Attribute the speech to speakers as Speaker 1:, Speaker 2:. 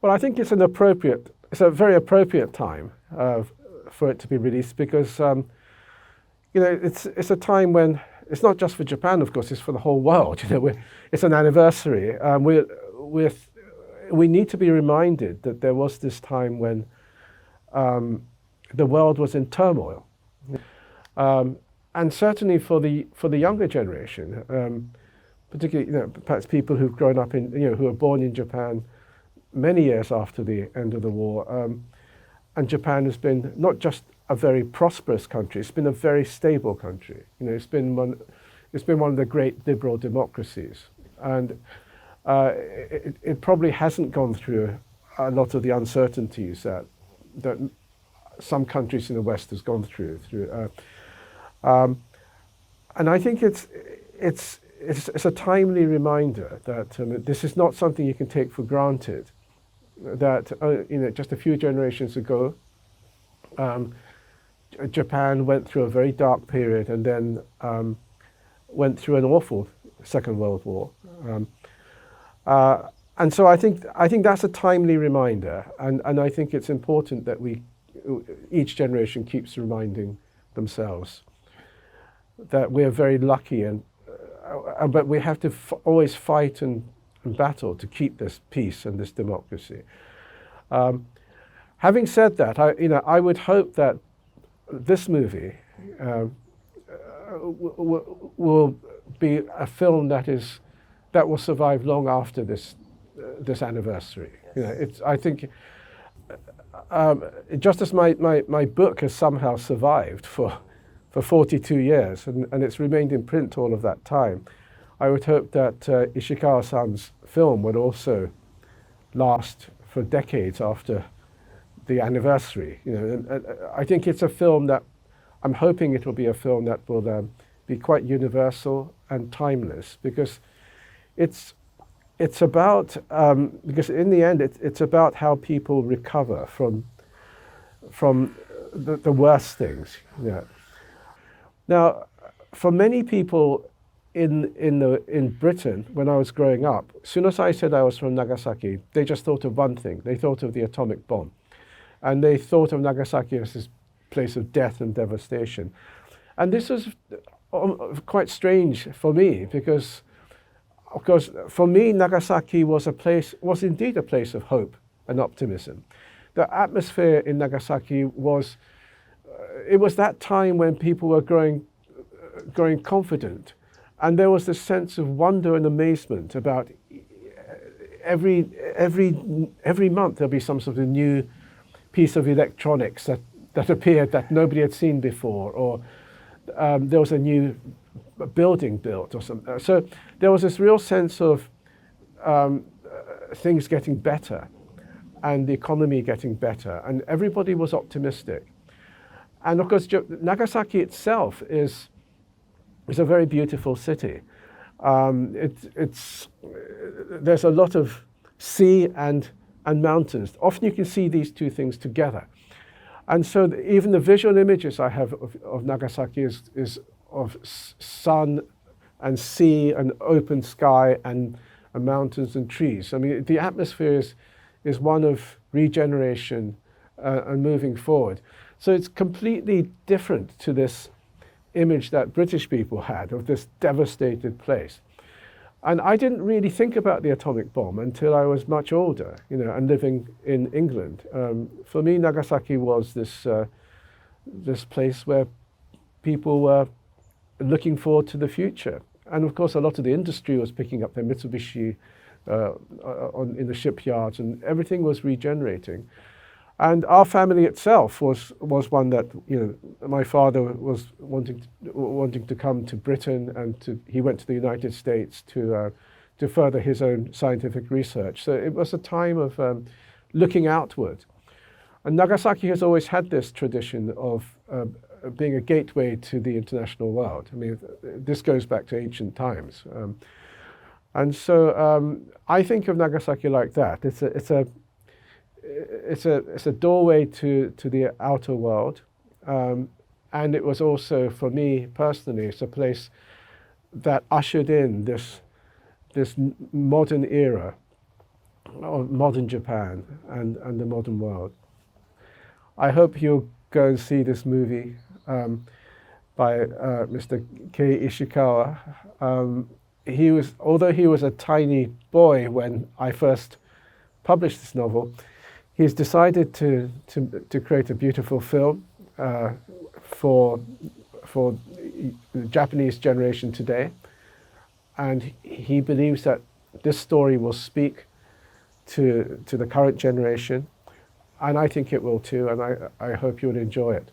Speaker 1: Well, I think it's a very appropriate time for it to be released because, it's a time when it's not just for Japan, of course, it's for the whole world. It's an anniversary. We need to be reminded that there was this time when the world was in turmoil. And certainly for the younger generation, particularly perhaps people who've grown up who were born in Japan many years after the end of the war, and Japan has been not just a very prosperous country; it's been a very stable country. It's been one of the great liberal democracies, and it probably hasn't gone through a lot of the uncertainties that some countries in the West has gone through. And I think it's a timely reminder that this is not something you can take for granted. That just a few generations ago, Japan went through a very dark period and then went through an awful Second World War. And so I think that's a timely reminder, and I think it's important that each generation keeps reminding themselves that we're very lucky, but we have to always fight and battle to keep this peace and this democracy. Having said that, I would hope that this movie will be a film that will survive long after this anniversary. I think just as my book has somehow survived for 42 years and it's remained in print all of that time, I would hope that Ishikawa-san's film would also last for decades after the anniversary. And I think it's a film that I'm hoping it will be a film that will be quite universal and timeless because it's about because in the end it's about how people recover from the worst things. Now, for many people in Britain, when I was growing up, as soon as I said I was from Nagasaki, they just thought of one thing. They thought of the atomic bomb. And they thought of Nagasaki as this place of death and devastation. And this was quite strange for me because, of course, for me, Nagasaki was indeed a place of hope and optimism. The atmosphere in Nagasaki was that time when people were growing confident. And there was this sense of wonder and amazement about every month there'll be some sort of new piece of electronics that appeared that nobody had seen before, or there was a new building built or something. So there was this real sense of things getting better and the economy getting better, and everybody was optimistic. And of course, Nagasaki itself is a very beautiful city. There's a lot of sea and mountains. Often you can see these two things together. And so even the visual images I have of Nagasaki is of sun and sea and open sky and mountains and trees. I mean, the atmosphere is one of regeneration and moving forward. So it's completely different to this image that British people had of this devastated place. And I didn't really think about the atomic bomb until I was much older, and living in England. For me, Nagasaki was this place where people were looking forward to the future. And of course, a lot of the industry was picking up their Mitsubishi in the shipyards, and everything was regenerating. And our family itself was one that, my father was wanting to come to Britain, and he went to the United States to further his own scientific research. So it was a time of looking outward. And Nagasaki has always had this tradition of being a gateway to the international world. I mean, this goes back to ancient times. And so I think of Nagasaki like that. It's a doorway to the outer world, and it was also, for me personally, it's a place that ushered in this modern era of modern Japan and the modern world. I hope you'll go and see this movie by Mr. Kei Ishikawa. Although he was a tiny boy when I first published this novel, he's decided to create a beautiful film for the Japanese generation today, and he believes that this story will speak to the current generation, and I think it will too, and I hope you will enjoy it.